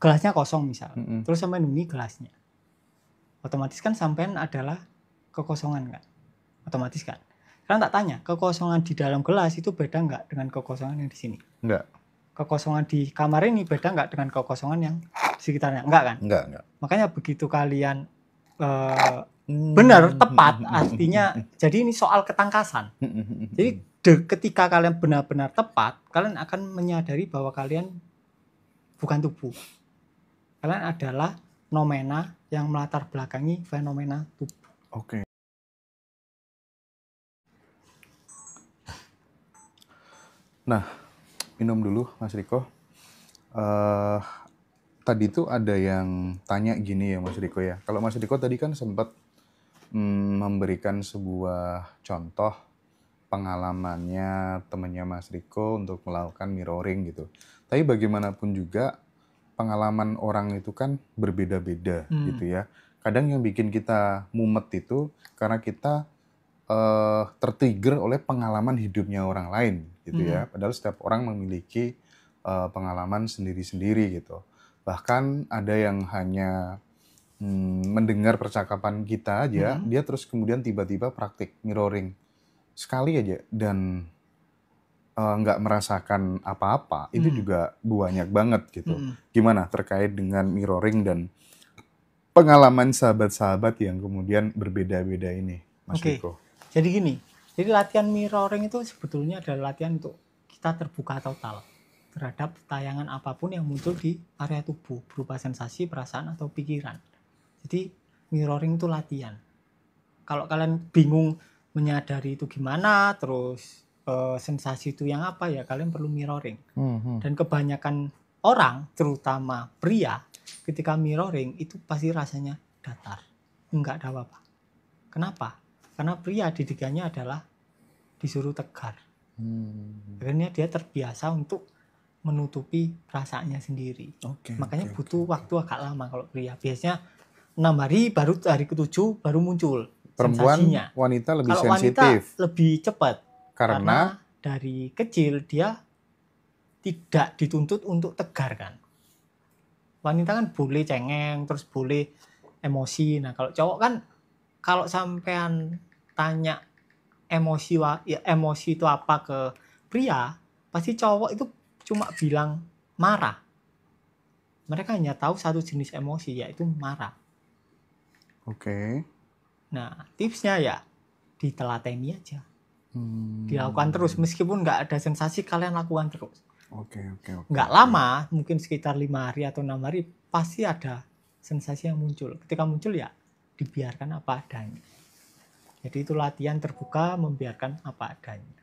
gelasnya kosong misal, Mm-mm. terus sampean huni gelasnya, otomatis kan sampean adalah kekosongan kan, otomatis kan. Sekarang tak tanya, kekosongan di dalam gelas itu beda nggak dengan kekosongan yang di sini? Enggak. Kekosongan di kamar ini beda nggak dengan kekosongan yang di sekitarnya? Enggak kan? Enggak. Makanya begitu kalian benar, tepat, artinya jadi ini soal ketangkasan. Jadi ketika kalian benar-benar tepat, kalian akan menyadari bahwa kalian bukan tubuh. Kalian adalah nomena yang melatar belakangi fenomena tubuh. Oke. Nah, minum dulu Mas Riko. Tadi tuh ada yang tanya gini ya Mas Riko ya. Kalau Mas Riko tadi kan sempat memberikan sebuah contoh pengalamannya temannya Mas Riko untuk melakukan mirroring gitu. Tapi bagaimanapun juga pengalaman orang itu kan berbeda-beda gitu ya. Kadang yang bikin kita mumet itu karena kita tertrigger oleh pengalaman hidupnya orang lain gitu ya. Padahal setiap orang memiliki pengalaman sendiri-sendiri gitu. Bahkan ada yang hanya mendengar percakapan kita aja, dia terus kemudian tiba-tiba praktik mirroring sekali aja dan nggak merasakan apa-apa, itu juga banyak banget gitu. Gimana terkait dengan mirroring dan pengalaman sahabat-sahabat yang kemudian berbeda-beda ini, Mas Riko? Jadi gini, jadi latihan mirroring itu sebetulnya adalah latihan untuk kita terbuka total terhadap tayangan apapun yang muncul di area tubuh berupa sensasi, perasaan, atau pikiran. Jadi mirroring itu latihan. Kalau kalian bingung menyadari itu gimana, terus sensasi itu yang apa, ya kalian perlu mirroring. Dan kebanyakan orang, terutama pria, ketika mirroring itu pasti rasanya datar, enggak ada apa-apa. Kenapa? Karena pria didikannya adalah disuruh tegar. Akhirnya dia terbiasa untuk menutupi perasaannya sendiri. Makanya butuh waktu agak lama kalau pria. Biasanya 6 hari, baru hari ke-7 baru muncul Perempuan, sensasinya. wanita lebih kalau sensitif. Wanita lebih cepat. Karena dari kecil dia tidak dituntut untuk tegar kan. Wanita kan boleh cengeng, terus boleh emosi. Nah kalau cowok kan, kalau sampean tanya emosi itu apa ke pria, pasti cowok itu cuma bilang marah. Mereka hanya tahu satu jenis emosi, yaitu marah. Nah tipsnya ya ditelateni aja, dilakukan terus meskipun nggak ada sensasi, kalian lakukan terus. Nggak lama, mungkin sekitar 5 hari atau 6 hari pasti ada sensasi yang muncul. Ketika muncul ya dibiarkan apa adanya. Jadi itu latihan terbuka, membiarkan apa adanya.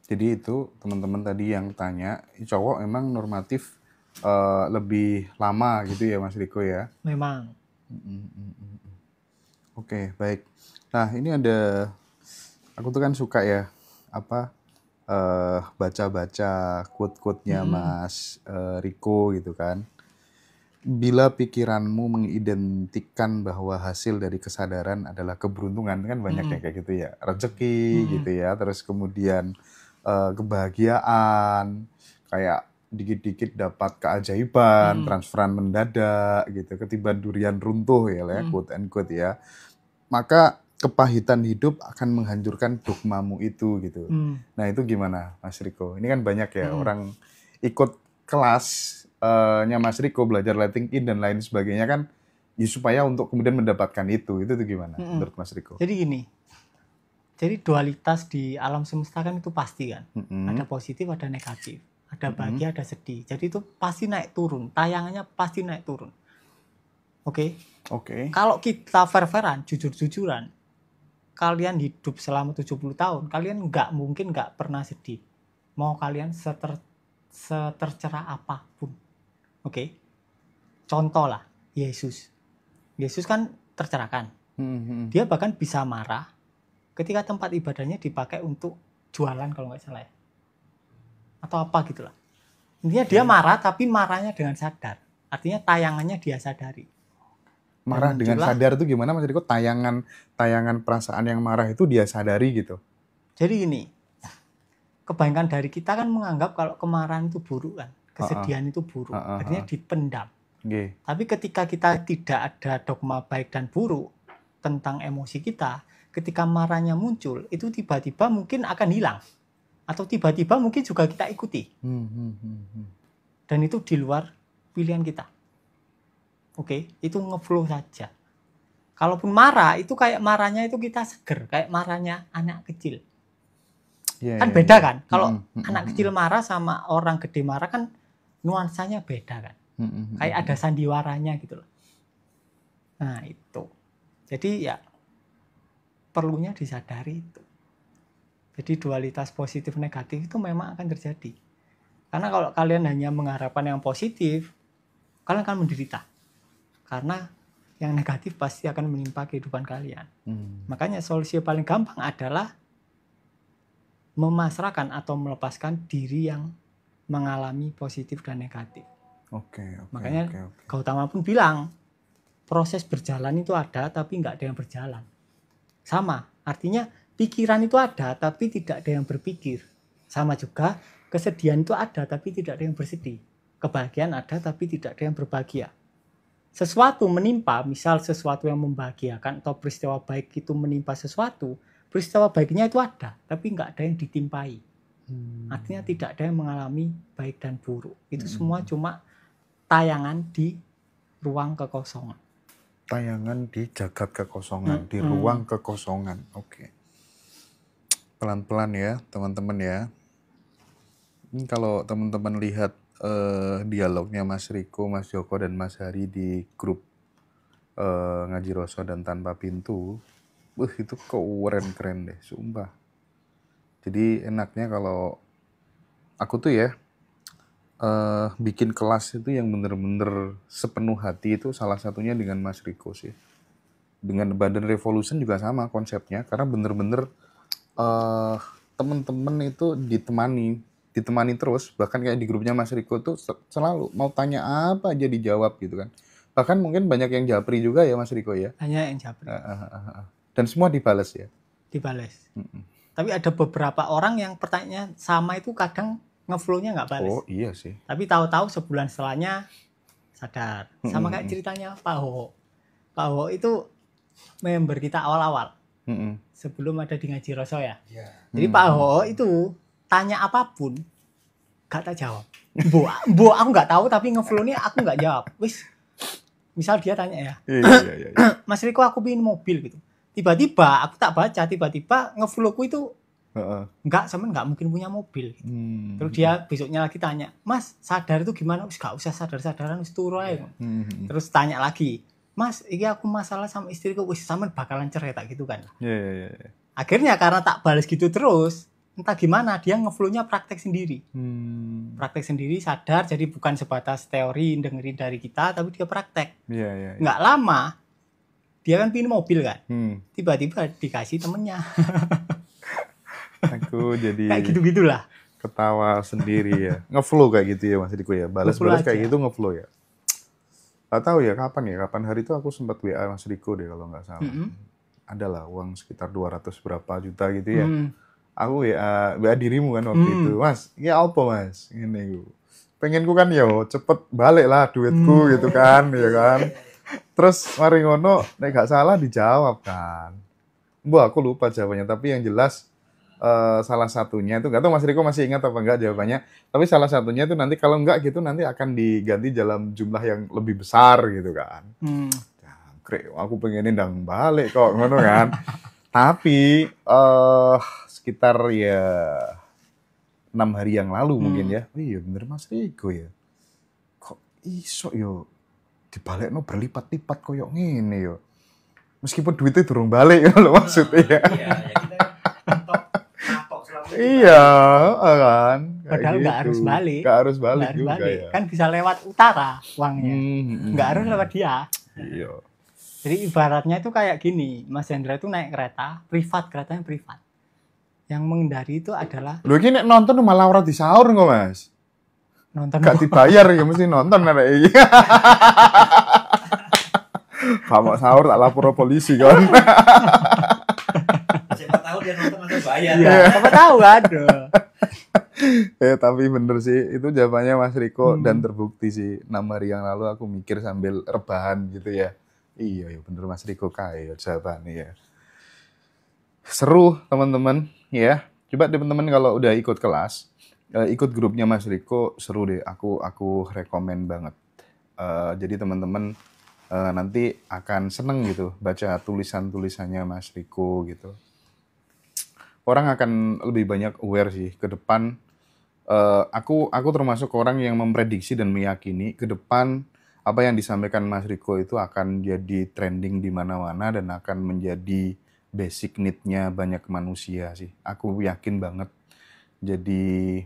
Jadi itu teman-teman tadi yang tanya, cowok emang normatif lebih lama gitu ya Mas Riko ya? Memang. Oke, baik. Nah ini ada, aku tuh kan suka ya baca-baca quote-quote-nya Mas Riko gitu kan. Bila pikiranmu mengidentikan bahwa hasil dari kesadaran adalah keberuntungan, kan banyak yang kayak gitu ya, rezeki gitu ya, terus kemudian kebahagiaan, kayak dikit-dikit dapat keajaiban, transferan mendadak gitu, ketiban durian runtuh ya, quote and quote ya. Maka kepahitan hidup akan menghancurkan dogmamu itu gitu. Nah itu gimana Mas Riko? Ini kan banyak ya orang ikut kelasnya Mas Riko, belajar letting in dan lain sebagainya kan, ya supaya untuk kemudian mendapatkan itu tuh gimana menurut Mas Riko? Jadi gini, jadi dualitas di alam semesta kan itu pasti kan, ada positif, ada negatif, ada bahagia, ada sedih. Jadi itu pasti naik turun, tayangannya pasti naik turun. Oke. Kalau kita fair-fairan, jujur-jujuran, kalian hidup selama 70 tahun, kalian mungkin nggak pernah sedih. Mau kalian setercerah apapun. Oke. Contoh lah, Yesus kan tercerahkan. Dia bahkan bisa marah ketika tempat ibadahnya dipakai untuk jualan kalau nggak salah ya. Atau apa gitulah. Intinya dia marah, tapi marahnya dengan sadar. Artinya tayangannya dia sadari. Marah dengan sadar itu gimana Mas Riko? Tayangan perasaan yang marah itu dia sadari gitu. Jadi ini, kebanyakan dari kita kan menganggap kalau kemarahan itu buruk kan. kesedihan itu buruk, artinya dipendam. Nggih. Tapi ketika kita tidak ada dogma baik dan buruk tentang emosi kita, ketika marahnya muncul, itu tiba-tiba mungkin akan hilang. Atau tiba-tiba mungkin juga kita ikuti. Dan itu di luar pilihan kita. Oke, itu ngeflow saja. Kalaupun marah, itu kayak marahnya itu kita seger, kayak marahnya anak kecil. Kan beda kan? Kalau anak kecil marah sama orang gede marah kan nuansanya beda kan? Kayak ada sandiwaranya gitu loh. Nah itu. Jadi ya perlunya disadari itu. Jadi dualitas positif negatif itu memang akan terjadi. Karena kalau kalian hanya mengharapkan yang positif, kalian akan menderita. Karena yang negatif pasti akan menimpa kehidupan kalian. Makanya solusi paling gampang adalah memasrahkan atau melepaskan diri yang mengalami positif dan negatif. Makanya Gautama pun bilang proses berjalan itu ada tapi nggak ada yang berjalan. Sama, artinya pikiran itu ada tapi tidak ada yang berpikir. Sama juga kesedihan itu ada tapi tidak ada yang bersedih. Kebahagiaan ada tapi tidak ada yang berbahagia. Sesuatu menimpa, misal sesuatu yang membahagiakan atau peristiwa baik itu menimpa sesuatu, peristiwa baiknya itu ada tapi nggak ada yang ditimpai. Artinya tidak ada yang mengalami baik dan buruk. Itu semua cuma tayangan di ruang kekosongan. Tayangan di jagat kekosongan, di ruang kekosongan. Pelan-pelan ya teman-teman ya. Ini kalau teman-teman lihat dialognya Mas Riko, Mas Joko, dan Mas Hari di grup Ngaji Roso dan Tanpa Pintu, itu keren deh, sumpah. Jadi enaknya kalau aku tuh ya, bikin kelas itu yang bener-bener sepenuh hati itu salah satunya dengan Mas Riko sih. Dengan Badan Revolution juga sama konsepnya, karena bener-bener temen-temen itu ditemani terus. Bahkan kayak di grupnya Mas Riko tuh selalu mau tanya apa aja dijawab gitu kan. Bahkan mungkin banyak yang japri juga ya Mas Riko ya. Hanya yang japri. Dan semua dibales ya. Dibales. Tapi ada beberapa orang yang pertanyaannya sama itu kadang ngeflow-nya nggak bales. Oh iya sih. Tapi tahu-tahu sebulan setelahnya sadar. Sama kayak ceritanya Pak Ho. Pak Ho itu member kita awal-awal. Sebelum ada di Ngaji Roso ya. Jadi Pak Ho itu tanya apapun gak tak jawab. Bo aku nggak tahu tapi ngeflow-nya aku nggak jawab. Wis. Misal dia tanya ya. Iya. Mas Riko aku pingin mobil gitu. Tiba-tiba aku tak baca, tiba-tiba ngeflow-ku itu nggak mungkin punya mobil gitu. Terus dia besoknya lagi tanya, Mas sadar itu gimana? Wis gak usah sadar-sadaran, wis turu ae. Terus tanya lagi, Mas ini aku masalah sama istriku, wis sampean bakalan cerai tak gitu kan. Akhirnya karena tak balas gitu terus, entah gimana dia ngeflow-nya praktek sendiri. Praktek sendiri sadar, jadi bukan sebatas teori dengerin dari kita, tapi dia praktek. Nggak lama dia kan pingin mobil kan, tiba-tiba dikasih temennya. Aku jadi kayak gitu-gitulah. Ketawa sendiri ya. Ngeflow kayak gitu ya Mas Riko ya. Balas-balas kayak gitu ngeflow ya. Gak tahu ya kapan hari itu aku sempat WA Mas Riko deh kalau nggak salah. Adalah uang sekitar 200 berapa juta gitu ya. Aku WA dirimu kan waktu itu. Mas, ya apa Mas? Ini pengenku kan yo cepet balik lah duitku gitu kan, ya kan. Terus mari ngono nek gak salah dijawab kan. Aku lupa jawabannya, tapi yang jelas salah satunya itu, nggak tahu Mas Riko masih ingat apa enggak jawabannya, tapi salah satunya itu nanti kalau enggak gitu nanti akan diganti dalam jumlah yang lebih besar gitu kan. Jangkrik, aku pengenin ndang balik kok ngono kan. Tapi sekitar ya 6 hari yang lalu mungkin ya. Oh iya bener Mas Riko ya. Kok iso yo dibalekno berlipat-lipat koyo ngene yo. Meskipun duitnya durung balik lho maksudnya ya. Iya, kan. Padahal nggak harus balik. Nggak harus balik juga ya. Kan bisa lewat utara uangnya. Nggak harus lewat dia. Iya. Jadi ibaratnya itu kayak gini, Mas Hendra itu naik kereta, keretanya privat. Yang menghindari itu adalah... Lu ini nonton malah ora disaur kok Mas. Nonton gak dibayar ya mesti nonton ada iki. Kamu sahur tak lapor polisi kan. Siapa tahu dia nonton atau bayar. Iya, siapa tahu kan. Tapi bener sih, itu jawabannya Mas Riko dan Hmm. terbukti sih. 6 hari yang lalu aku mikir sambil rebahan gitu ya. Iya, ya bener Mas Riko kayak jawabannya ya. Seru teman-teman ya. Coba teman-teman kalau udah ikut kelas, ikut grupnya Mas Riko, seru deh. Aku rekomen banget. Jadi teman-teman nanti akan seneng gitu baca tulisan-tulisannya Mas Riko gitu. Orang akan lebih banyak aware sih ke depan. Aku termasuk orang yang memprediksi dan meyakini ke depan apa yang disampaikan Mas Riko itu akan jadi trending di mana-mana dan akan menjadi basic need-nya banyak manusia sih. Aku yakin banget. Jadi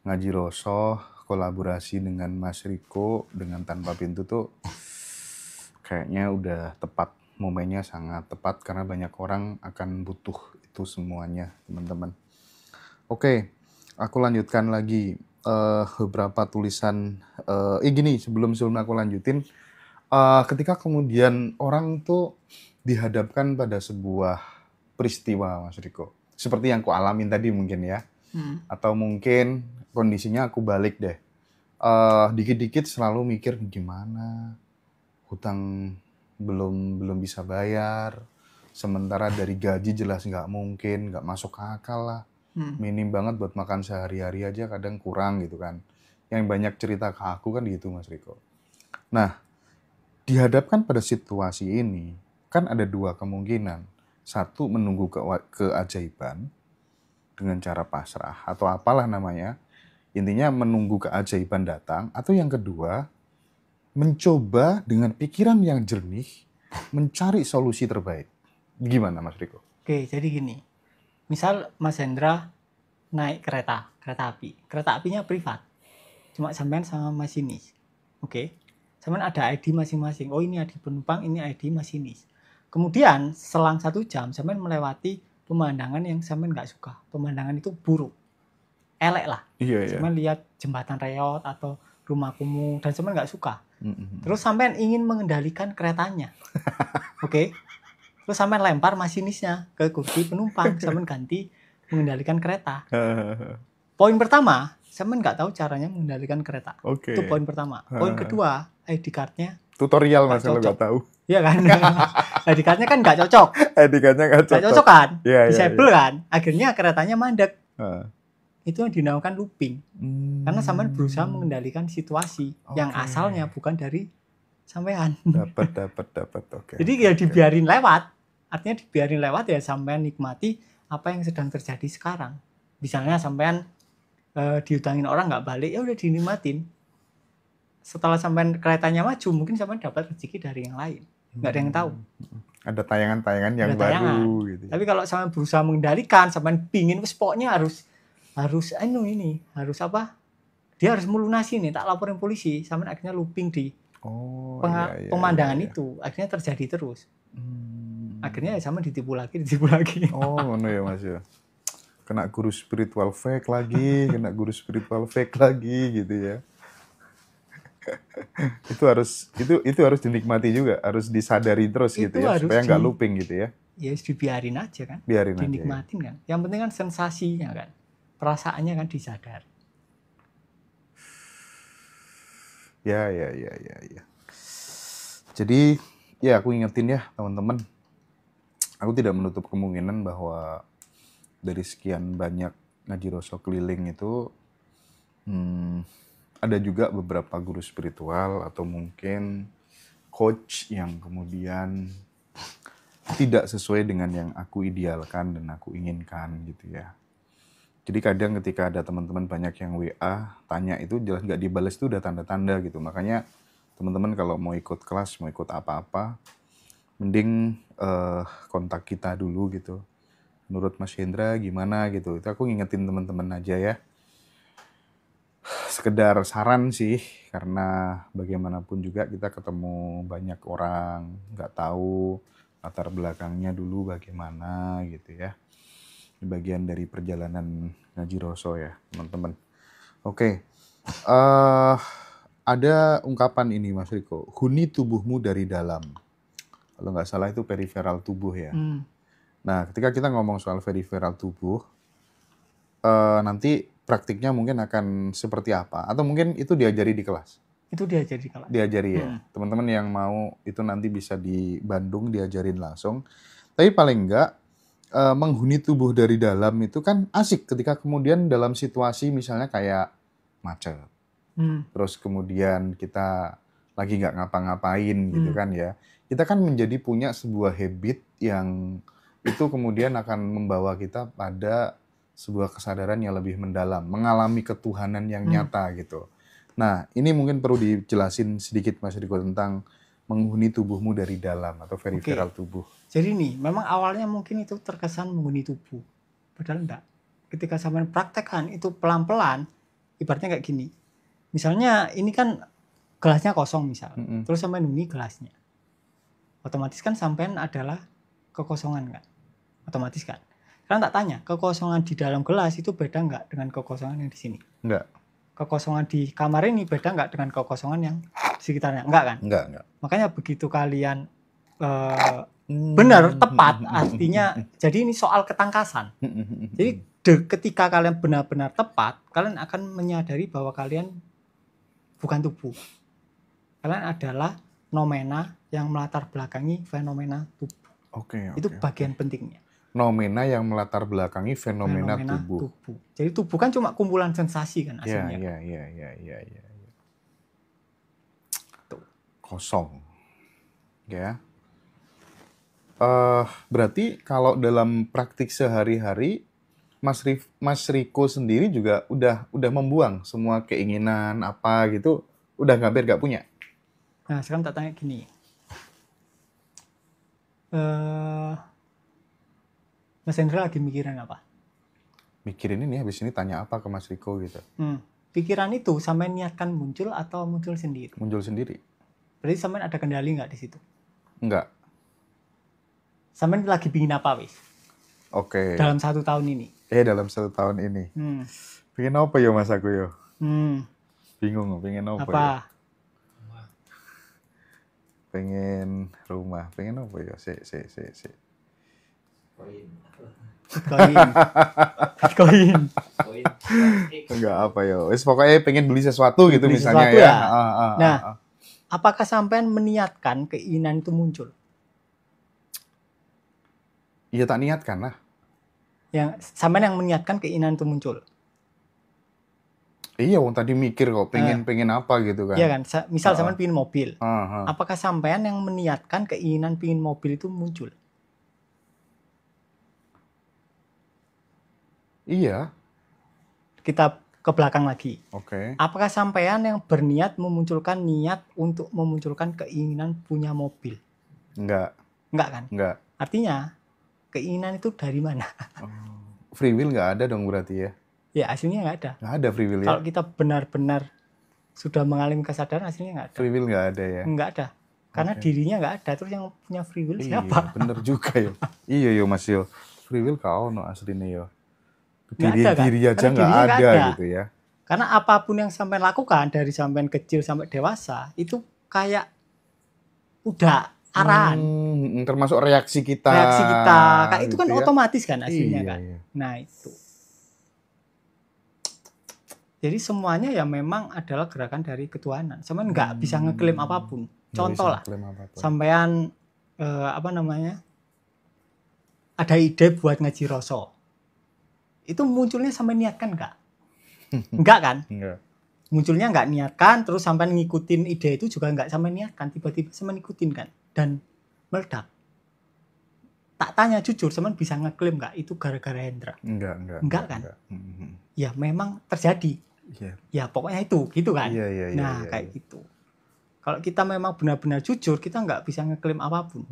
ngaji rosoh kolaborasi dengan Mas Riko dengan Tanpa Pintu tuh kayaknya udah tepat, momennya sangat tepat karena banyak orang akan butuh itu semuanya, teman-teman. Oke, aku lanjutkan lagi beberapa tulisan. Gini, sebelum aku lanjutin, ketika kemudian orang tuh dihadapkan pada sebuah peristiwa, Mas Riko, seperti yang aku alamin tadi mungkin ya, atau mungkin kondisinya aku balik deh. Dikit-dikit selalu mikir gimana hutang belum bisa bayar, sementara dari gaji jelas nggak mungkin, nggak masuk akal lah. Minim banget buat makan sehari-hari aja kadang kurang gitu kan. Yang banyak cerita ke aku kan gitu Mas Riko. Nah, dihadapkan pada situasi ini, kan ada dua kemungkinan. Satu, menunggu keajaiban dengan cara pasrah atau apalah namanya. Intinya menunggu keajaiban datang. Atau yang kedua, mencoba dengan pikiran yang jernih, mencari solusi terbaik. Gimana Mas Riko? Oke, jadi gini. Misal Mas Hendra naik kereta api. Kereta apinya privat. Cuma sampean sama masinis. Oke. Sampean ada ID masing-masing. Oh, ini ID penumpang, ini ID masinis. Kemudian selang 1 jam sampean melewati pemandangan yang sampean nggak suka. Pemandangan itu buruk. Elek lah. Iya. Sampean lihat jembatan reot atau rumah kumuh dan sampean nggak suka. Terus sampean ingin mengendalikan keretanya. Oke. Terus sampean lempar masinisnya ke kursi penumpang. Sampean ganti mengendalikan kereta. Poin pertama, sampean nggak tahu caranya mengendalikan kereta. Oke. Itu poin pertama. Poin kedua, ID card-nya Tutorial Mas nggak kalau cocok. nggak tahu. Iya kan? ID card-nya kan nggak cocok. ID card-nya nggak Nggak cocok. cocok kan? Iya. Disable kan? Akhirnya keretanya mandek. Heeh. Itu yang dinamakan looping. Karena sampean berusaha mengendalikan situasi yang Oke. asalnya bukan dari sampean. Dapat. Oke. Jadi ya dibiarin lewat. Artinya dibiarin lewat ya sampean nikmati apa yang sedang terjadi sekarang. Misalnya sampean diutangin orang nggak balik, ya udah dinikmatin. Setelah sampean keretanya maju, mungkin sampean dapat rezeki dari yang lain. Nggak ada yang tahu. Ada tayangan-tayangan yang Ada tayangan. baru gitu. Tapi kalau sampean berusaha mengendalikan, sampean pingin pokoknya harus apa? Dia harus melunasi nih, tak laporin polisi, sampean akhirnya looping di pemandangan itu. Akhirnya terjadi terus. Akhirnya ya sampean ditipu lagi. Oh, ngono ya Mas ya. Kena guru spiritual fake lagi gitu ya. itu harus dinikmati juga, harus disadari terus gitu Itu ya, harus supaya nggak looping gitu ya. Ya dibiarin aja kan. Biarin aja. Dinikmatin kan. Yang penting kan sensasinya kan. Perasaannya kan disadar. Ya. Jadi ya aku ingetin ya teman-teman. Aku tidak menutup kemungkinan bahwa dari sekian banyak ngaji roso keliling itu ada juga beberapa guru spiritual atau mungkin coach yang kemudian tidak sesuai dengan yang aku idealkan dan aku inginkan gitu ya. Jadi kadang ketika ada teman-teman banyak yang WA tanya itu jelas nggak dibalas itu udah tanda-tanda gitu. Makanya teman-teman kalau mau ikut kelas, mau ikut apa-apa, mending kontak kita dulu gitu. Menurut Mas Hendra gimana gitu. Itu aku ngingetin teman-teman aja ya. Sekedar saran sih, karena bagaimanapun juga kita ketemu banyak orang, nggak tahu latar belakangnya dulu bagaimana gitu ya. Ini bagian dari perjalanan ngaji roso ya teman-teman. Oke. Ada ungkapan ini Mas Riko, huni tubuhmu dari dalam. Kalau nggak salah itu periferal tubuh ya. Nah, ketika kita ngomong soal periferal tubuh, nanti praktiknya mungkin akan seperti apa? Atau mungkin itu diajari di kelas? Itu diajari kalau. Diajari ya. Teman-teman yang mau itu nanti bisa di Bandung diajarin langsung. Tapi paling enggak menghuni tubuh dari dalam itu kan asik ketika kemudian dalam situasi misalnya kayak macet. Terus kemudian kita lagi nggak ngapa-ngapain gitu kan ya. Kita kan menjadi punya sebuah habit yang itu kemudian akan membawa kita pada sebuah kesadaran yang lebih mendalam, mengalami ketuhanan yang nyata gitu. Nah, ini mungkin perlu dijelasin sedikit Mas Riko tentang menghuni tubuhmu dari dalam atau periferal tubuh. Jadi nih, memang awalnya mungkin itu terkesan menghuni tubuh. Padahal enggak. Ketika sampai praktekkan itu pelan-pelan, ibaratnya kayak gini. Misalnya ini kan gelasnya kosong misal, terus sampai huni gelasnya. Otomatis kan sampean adalah kekosongan kan? Otomatis kan? Sekarang tak tanya, kekosongan di dalam gelas itu beda nggak dengan kekosongan yang di sini? Enggak. Kekosongan di kamar ini beda nggak dengan kekosongan yang di sekitarnya? Enggak kan? Enggak. Makanya begitu kalian benar, tepat, artinya jadi ini soal ketangkasan. Jadi ketika kalian benar-benar tepat, kalian akan menyadari bahwa kalian bukan tubuh. Kalian adalah nomena yang melatar belakangi fenomena tubuh. Itu bagian pentingnya. Nomena yang melatar belakangi fenomena tubuh. Jadi tubuh kan cuma kumpulan sensasi kan aslinya. Iya. Kosong. Ya. Berarti kalau dalam praktik sehari-hari Mas Riko sendiri juga udah membuang semua keinginan apa gitu, udah hampir nggak punya. Nah, sekarang tak tanya gini. Mas Hendra lagi mikirin apa? Mikirin ini habis ini tanya apa ke Mas Riko gitu. Pikiran itu sampai niatkan muncul atau muncul sendiri? Muncul sendiri. Berarti sampai ada kendali nggak di situ? Enggak. Sampai lagi pingin apa wis? Dalam 1 tahun ini. Dalam 1 tahun ini. Pengen apa ya Mas aku ya? Bingung, pengen apa ya? Pengen rumah. Pengen apa ya? Bitcoin. Enggak apa ya. Pokoknya pengen beli sesuatu gitu misalnya sesuatu ya. Nah, apakah sampean meniatkan keinginan itu muncul? Iya tak niatkan lah. Yang sampean yang meniatkan keinginan itu muncul. Iya, wong tadi mikir kok pengen apa gitu kan. Iya kan, misal sampean pingin mobil. Apakah sampean yang meniatkan keinginan pingin mobil itu muncul? Iya. Kita ke belakang lagi. Oke. Apakah sampean yang berniat memunculkan niat untuk memunculkan keinginan punya mobil? Enggak. Enggak kan? Enggak. Artinya keinginan itu dari mana? Free will nggak ada dong berarti ya? Ya aslinya nggak ada. Nggak ada free will ya? Kalau kita benar-benar sudah mengalami kesadaran aslinya nggak ada. Free will nggak ada ya? Nggak ada. Karena dirinya nggak ada. Terus yang punya free will siapa? Bener juga ya. Iya yo Mas yo. Free will kau no aslinya yo. Diri aja nggak ada gitu ya. Karena apapun yang sampai lakukan dari sampai kecil sampai dewasa itu kayak udah arahan. Termasuk reaksi kita. Kayak itu kan otomatis kan aslinya kan. Iya. Nah itu. Jadi semuanya ya memang adalah gerakan dari ketuhanan. Sampean nggak bisa ngeklaim apapun. Contoh lah. Sampean ada ide buat ngaji rasa. Itu munculnya sampai niatkan nggak? Enggak kan? Enggak. Munculnya nggak niatkan, terus sampai ngikutin ide itu juga nggak sampai niatkan, tiba-tiba sampai ngikutin kan, dan meledak. Tak tanya jujur, sampai bisa ngeklaim nggak itu gara-gara Hendra? Enggak kan? Ya memang terjadi. Ya pokoknya itu, gitu kan? Kayak gitu. Kalau kita memang benar-benar jujur, kita nggak bisa ngeklaim apapun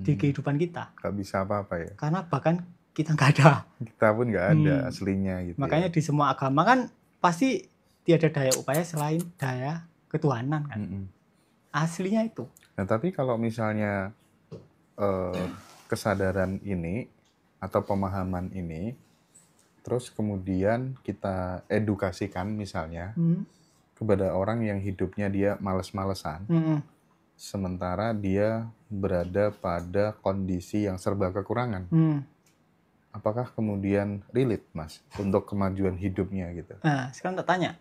di kehidupan kita. Nggak bisa apa-apa ya? Karena bahkan kita nggak ada. Kita pun nggak ada aslinya gitu. Makanya di semua agama kan pasti tiada daya upaya selain daya ketuhanan kan. Aslinya itu. Nah tapi kalau misalnya kesadaran ini atau pemahaman ini, terus kemudian kita edukasikan misalnya kepada orang yang hidupnya dia males-malesan, sementara dia berada pada kondisi yang serba kekurangan. apakah kemudian relate Mas untuk kemajuan hidupnya gitu? Nah, sekarang tak tanya.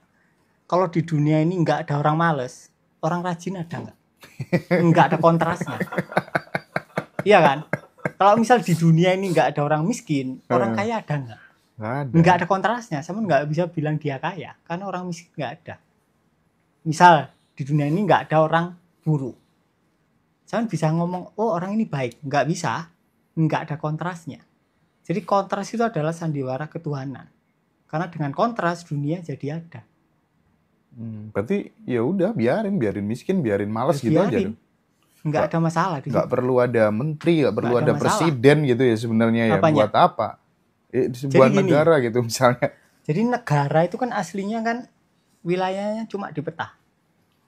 Kalau di dunia ini nggak ada orang males, orang rajin ada nggak? Nggak ada kontrasnya. Iya kan? Kalau misal di dunia ini nggak ada orang miskin, orang kaya ada nggak? Nggak ada. Nggak ada kontrasnya. Sama nggak bisa bilang dia kaya, karena orang miskin nggak ada. Misal di dunia ini nggak ada orang buruk. Saya bisa ngomong, oh orang ini baik. Nggak bisa. Nggak ada kontrasnya. Jadi kontras itu adalah sandiwara ketuhanan. Karena dengan kontras dunia jadi ada. Berarti ya udah biarin miskin, biarin malas gitu aja. Nggak ada masalah. Nggak perlu ada menteri, nggak perlu ada presiden gitu ya sebenarnya ya. Buat apa? Di sebuah negara gitu misalnya. Jadi negara itu kan aslinya kan wilayahnya cuma di peta.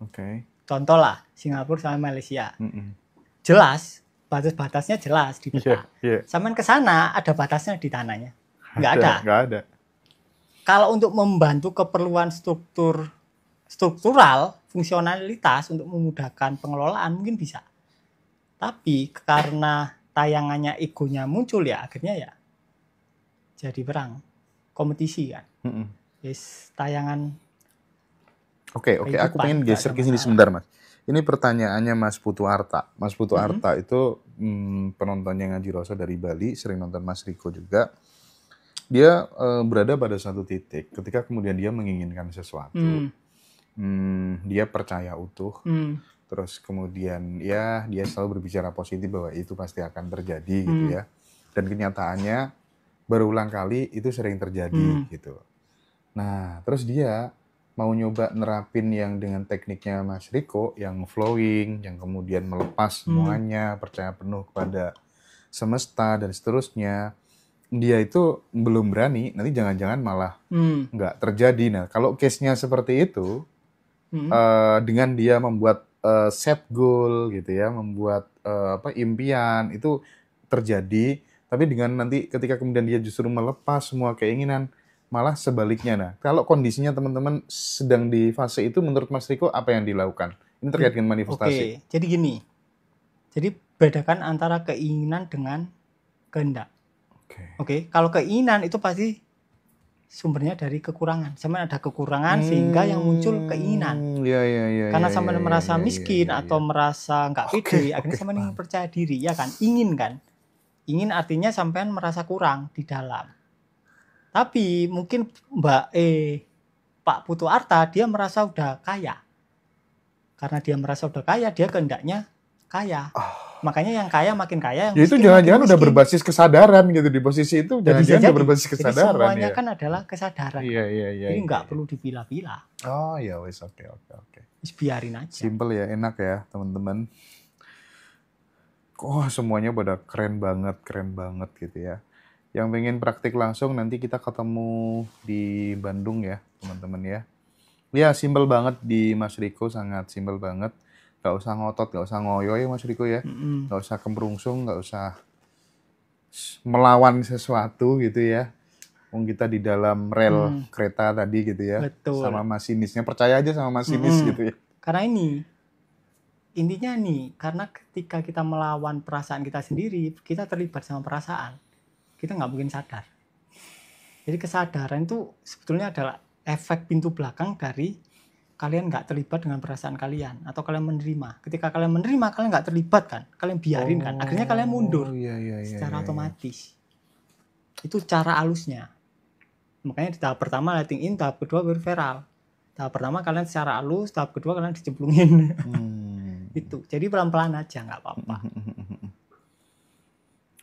Oke. Contoh lah Singapura sama Malaysia. Jelas batas-batasnya jelas di peta. Sampai ke sana ada batasnya di tanahnya. Nggak ada. Nggak ada. Kalau untuk membantu keperluan struktural, fungsionalitas untuk memudahkan pengelolaan mungkin bisa. Tapi karena tayangannya egonya muncul ya akhirnya ya jadi perang, kompetisi kan. Yes, tayangan. Oke, aku pengen geser ke sini sebentar Mas. Ini pertanyaannya Mas Putu Arta. Mas Putu Arta itu penontonnya Ngaji Roso dari Bali, sering nonton Mas Riko juga. Dia berada pada satu titik ketika kemudian dia menginginkan sesuatu. Dia percaya utuh. Terus kemudian ya dia selalu berbicara positif bahwa itu pasti akan terjadi gitu ya. Dan kenyataannya berulang kali itu sering terjadi gitu. Nah, terus dia mau nyoba nerapin yang dengan tekniknya Mas Riko, yang flowing, yang kemudian melepas semuanya, percaya penuh kepada semesta dan seterusnya. Dia itu belum berani, nanti jangan-jangan malah nggak terjadi. Nah, kalau case-nya seperti itu, dengan dia membuat set goal gitu ya, membuat impian, itu terjadi. Tapi dengan nanti ketika kemudian dia justru melepas semua keinginan, malah sebaliknya. Nah, kalau kondisinya teman-teman sedang di fase itu, menurut Mas Riko apa yang dilakukan? Ini terkait dengan manifestasi. Oke, jadi gini. Jadi bedakan antara keinginan dengan kehendak. Oke, kalau keinginan itu pasti sumbernya dari kekurangan. Sama ada kekurangan sehingga yang muncul keinginan. Karena sama merasa miskin atau merasa nggak pede, akhirnya sama percaya diri, ya kan? Ingin kan? Ingin artinya sampean merasa kurang di dalam. Tapi mungkin Pak Putu Arta dia merasa udah kaya. Karena dia merasa udah kaya, dia kehendaknya kaya. Makanya yang kaya makin kaya, yang ya itu jangan-jangan udah berbasis kesadaran gitu di posisi itu. Jangan-jangan udah berbasis kesadaran. Jadi semuanya kan adalah kesadaran. Iya. Jadi nggak perlu dipilah-pilah. Oh ya wes, oke. Biarin aja. Simple ya, enak ya teman-teman. Semuanya pada keren banget gitu ya. Yang pengen praktik langsung nanti kita ketemu di Bandung ya teman-teman ya. Ya simple banget di Mas Riko, sangat simple banget. Gak usah ngotot, gak usah ngoyo ya Mas Riko ya. Gak usah kemrungsung, gak usah melawan sesuatu gitu ya. Kita di dalam rel kereta tadi gitu ya. Betul. Sama masinisnya, percaya aja sama masinis gitu ya. Karena intinya karena ketika kita melawan perasaan kita sendiri, kita terlibat sama perasaan. Kita nggak mungkin sadar. Jadi kesadaran itu sebetulnya adalah efek pintu belakang dari kalian nggak terlibat dengan perasaan kalian atau kalian menerima. Ketika kalian menerima, kalian nggak terlibat kan, kalian biarin kan, akhirnya kalian mundur secara otomatis. Itu cara halusnya. Makanya di tahap pertama letting in, tahap kedua berviral. Tahap pertama kalian secara halus, tahap kedua kalian dicemplungin. Itu. Jadi pelan-pelan aja, nggak apa-apa.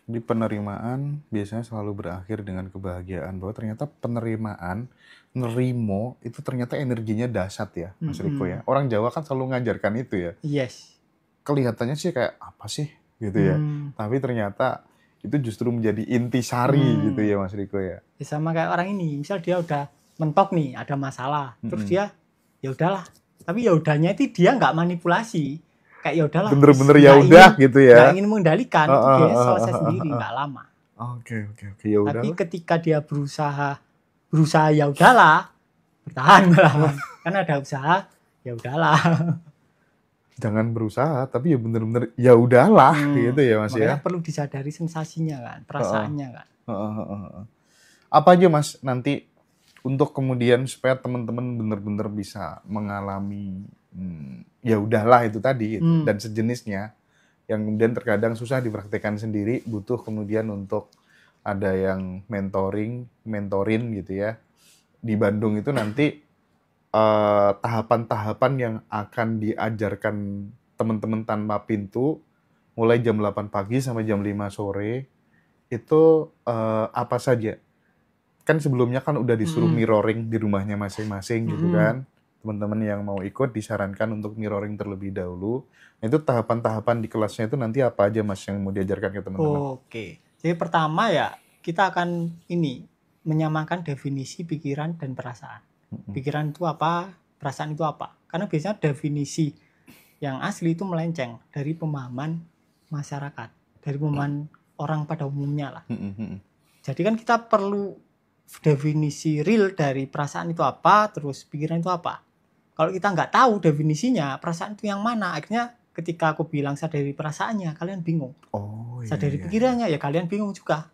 Di penerimaan biasanya selalu berakhir dengan kebahagiaan, bahwa ternyata penerimaan, nerimo itu ternyata energinya dahsyat ya Mas Riko ya. Orang Jawa kan selalu ngajarkan itu ya. Yes. Kelihatannya sih kayak apa sih gitu ya. Tapi ternyata itu justru menjadi intisari gitu ya Mas Riko ya. Sama kayak orang ini, misal dia udah mentok nih, ada masalah, terus dia ya udahlah. Tapi ya udahnya itu dia nggak manipulasi. Kayak ya udahlah. Bener-bener ya udah gitu ya. Nggak ingin mengendalikan, dia selesai sendiri, nggak lama. Oke, ya udah. Tapi ketika dia berusaha ya udahlah, bertahan malah. Kan ada usaha, ya udahlah. Jangan berusaha, tapi ya bener-bener ya udahlah gitu ya Mas ya. Makanya perlu disadari sensasinya kan, perasaannya kan. Heeh, heeh, heeh. Apa aja Mas nanti untuk kemudian supaya teman-teman benar-benar bisa mengalami ya udahlah itu tadi gitu Hmm. dan sejenisnya yang kemudian terkadang susah dipraktekkan sendiri, butuh kemudian untuk ada yang mentorin gitu ya. Di Bandung itu nanti tahapan-tahapan yang akan diajarkan teman-teman tanpa pintu mulai jam 8 pagi sampai jam 5 sore itu apa saja? Kan sebelumnya kan udah disuruh mirroring di rumahnya masing-masing gitu kan. Teman-teman yang mau ikut disarankan untuk mirroring terlebih dahulu. Nah, itu tahapan-tahapan di kelasnya itu nanti apa aja Mas yang mau diajarkan ke teman-teman? Oke. Jadi pertama ya kita akan menyamakan definisi pikiran dan perasaan. Pikiran itu apa, perasaan itu apa. Karena biasanya definisi yang asli itu melenceng dari pemahaman masyarakat, dari pemahaman orang pada umumnya lah. Jadi kan kita perlu definisi real dari perasaan itu apa, terus pikiran itu apa. Kalau kita nggak tahu definisinya, perasaan itu yang mana, akhirnya ketika aku bilang sadari perasaannya, kalian bingung. Oh, Sadari pikirannya, ya kalian bingung juga.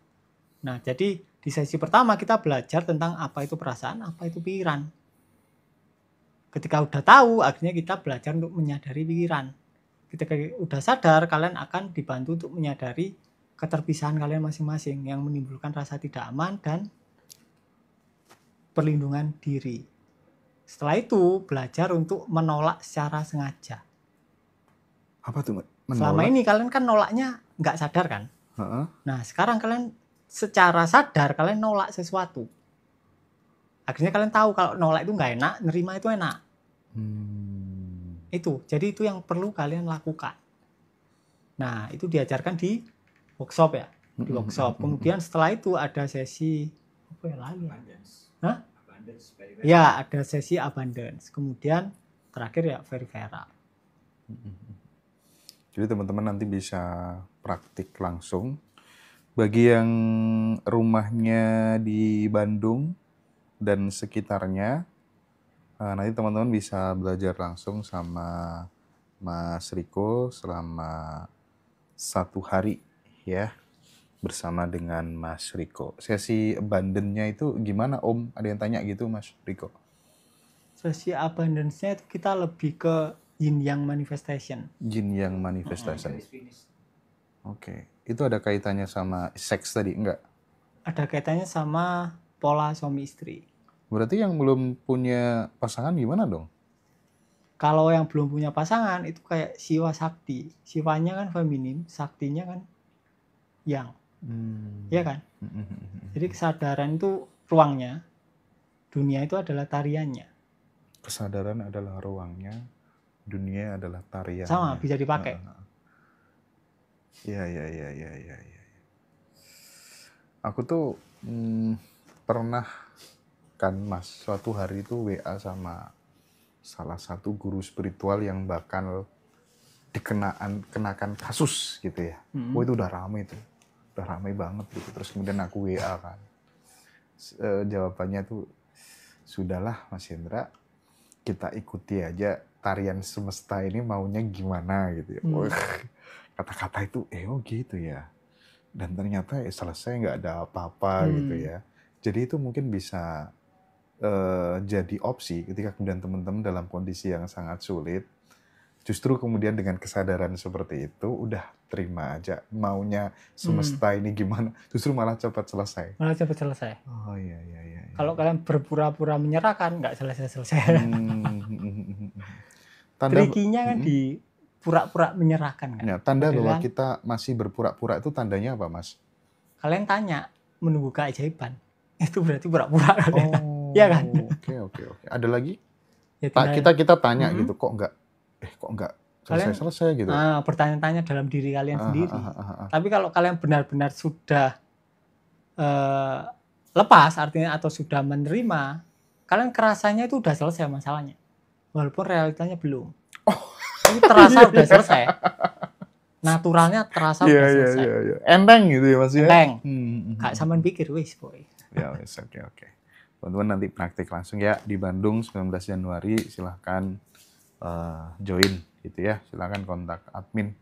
Nah, jadi di sesi pertama kita belajar tentang apa itu perasaan, apa itu pikiran. Ketika udah tahu, akhirnya kita belajar untuk menyadari pikiran. Ketika udah sadar, kalian akan dibantu untuk menyadari keterpisahan kalian masing-masing yang menimbulkan rasa tidak aman dan perlindungan diri. Setelah itu, belajar untuk menolak secara sengaja. Apa tuh? Selama ini kalian kan nolaknya nggak sadar kan? Nah, sekarang kalian secara sadar kalian nolak sesuatu. Akhirnya kalian tahu kalau nolak itu nggak enak, nerima itu enak. Itu, jadi itu yang perlu kalian lakukan. Nah, itu diajarkan di workshop ya, di workshop. Kemudian setelah itu ada sesi apa ya lagi? Hah? Ya, ada sesi abundance. Kemudian terakhir ya Verivera. Jadi teman-teman nanti bisa praktik langsung. Bagi yang rumahnya di Bandung dan sekitarnya, nanti teman-teman bisa belajar langsung sama Mas Riko selama 1 hari ya, bersama dengan Mas Riko. Sesi abundance-nya itu gimana Om? Ada yang tanya gitu Mas Riko? Sesi abundance-nya itu kita lebih ke yin yang manifestation. Yin yang manifestation. Oke. Itu ada kaitannya sama seks tadi enggak? Ada kaitannya sama pola suami istri. Berarti yang belum punya pasangan gimana dong? Kalau yang belum punya pasangan itu kayak Siwa Sakti. Siwanya kan feminin, Saktinya kan yang. Iya kan? Jadi kesadaran itu ruangnya, dunia itu adalah tariannya. Kesadaran adalah ruangnya, dunia adalah tariannya. Sama, bisa dipakai. Iya. Aku tuh pernah kan Mas, suatu hari itu WA sama salah satu guru spiritual yang bakal dikenakan kasus gitu ya. Wah itu udah rame tuh. Udah rame banget gitu. Terus kemudian aku WA kan. Jawabannya tuh, sudahlah Mas Hendra, kita ikuti aja tarian semesta ini maunya gimana gitu ya. Kata-kata itu, oh gitu ya. Dan ternyata selesai nggak ada apa-apa gitu ya. Jadi itu mungkin bisa jadi opsi ketika kemudian teman-teman dalam kondisi yang sangat sulit. Justru kemudian dengan kesadaran seperti itu, udah terima aja maunya semesta ini gimana. Justru malah cepat selesai. Malah cepat selesai. Oh iya. Kalau kalian berpura-pura menyerahkan, nggak selesai-selesai. Trikinya kan di pura-pura menyerahkan kan. Ya, tanda bahwa kita masih berpura-pura itu tandanya apa Mas? Kalian tanya, menunggu keajaiban. Itu berarti pura-pura kalian. Iya kan? Oke. Ada lagi? Ya, kita tanya gitu, kok enggak selesai gitu. Bertanya-tanya dalam diri kalian sendiri. Tapi kalau kalian benar-benar sudah lepas artinya atau sudah menerima, kalian kerasanya itu udah selesai masalahnya. Walaupun realitanya belum. Tapi terasa udah selesai. Naturalnya terasa udah selesai. Iya. Enteng gitu ya Mas ya. Enteng. Gak sampean pikir wis boy. Ya wis, oke. Teman-teman nanti praktik langsung ya di Bandung 19 Januari, silahkan join gitu ya. Silahkan kontak admin